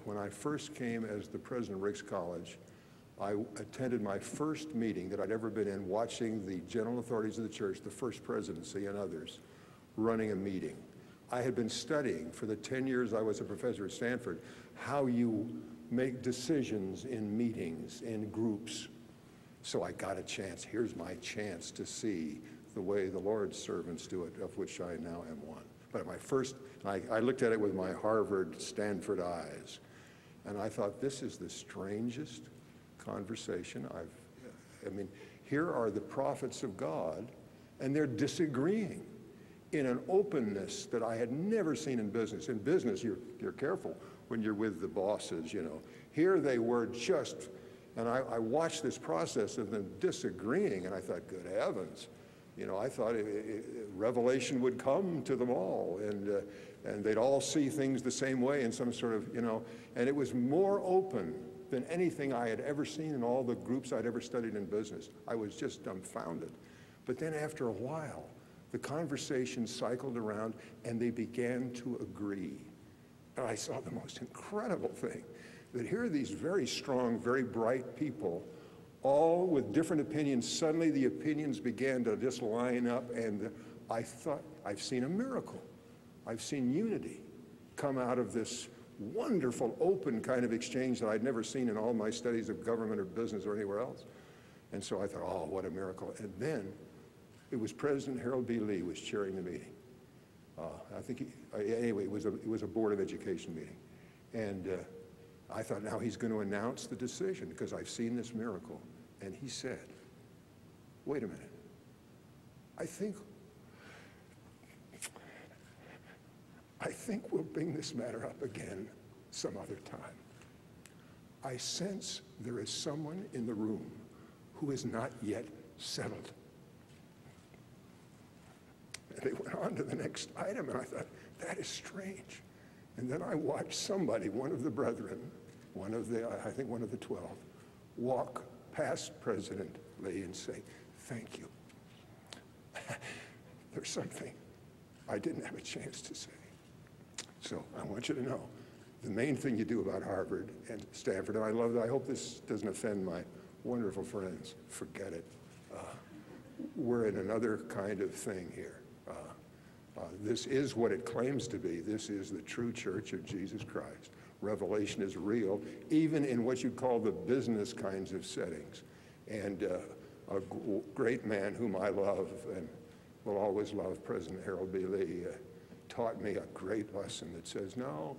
when I first came as the president of Ricks College, I attended my first meeting that I'd ever been in, watching the general authorities of the church, the first presidency and others, running a meeting. I had been studying for the 10 years I was a professor at Stanford, how you make decisions in meetings, in groups. So I got a chance, here's my chance to see the way the Lord's servants do it, of which I now am one. But at my first, I looked at it with my Harvard, Stanford eyes, and I thought, this is the strangest conversation I mean, here are the prophets of God, and they're disagreeing in an openness that I had never seen in business. In business, you're careful when you're with the bosses, you know. Here they were just, and I watched this process of them disagreeing, and I thought, good heavens. You know, I thought revelation would come to them all, and they'd all see things the same way in some sort of, you know, and it was more open than anything I had ever seen in all the groups I'd ever studied in business. I was just dumbfounded. But then after a while, the conversation cycled around and they began to agree. And I saw the most incredible thing, that here are these very strong, very bright people, all with different opinions. Suddenly the opinions began to just line up, and I thought, I've seen a miracle. I've seen unity come out of this wonderful, open kind of exchange that I'd never seen in all my studies of government or business or anywhere else. And so I thought, oh, what a miracle. And then it was President Harold B. Lee was chairing the meeting. I think, anyway, it was a Board of Education meeting. And I thought, now he's going to announce the decision because I've seen this miracle. And he said, wait a minute, I think we'll bring this matter up again some other time. I sense there is someone in the room who is not yet settled. And they went on to the next item, and I thought, that is strange. And then I watched somebody, one of the brethren, I think one of the 12, walk past President Lee and say, thank you. There's something I didn't have a chance to say. So I want you to know, the main thing you do about Harvard and Stanford, and I hope this doesn't offend my wonderful friends, forget it. We're in another kind of thing here. This is what it claims to be. This is the true church of Jesus Christ. Revelation is real, even in what you call the business kinds of settings. And a great man whom I love and will always love, President Harold B. Lee, taught me a great lesson that says, no,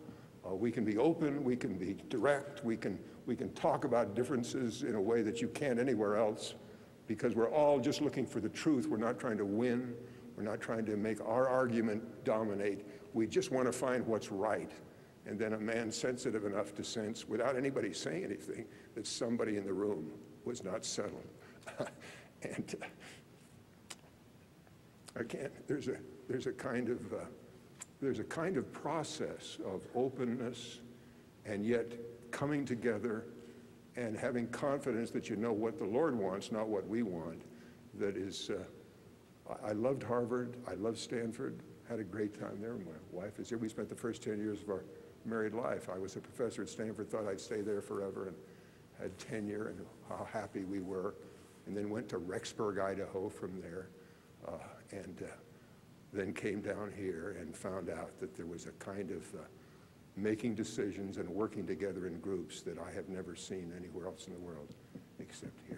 we can be open, we can be direct, we can talk about differences in a way that you can't anywhere else, because we're all just looking for the truth. We're not trying to win. We're not trying to make our argument dominate. We just want to find what's right. And then a man sensitive enough to sense, without anybody saying anything, that somebody in the room was not settled. And again, there's a kind of process of openness and yet coming together and having confidence that you know what the Lord wants, not what we want. That is, I loved Harvard, I loved Stanford, had a great time there. My wife is here. We spent the first 10 years of our married life. I was a professor at Stanford, thought I'd stay there forever, and had tenure, and how happy we were. And then went to Rexburg, Idaho from there, and then came down here and found out that there was a kind of making decisions and working together in groups that I have never seen anywhere else in the world except here.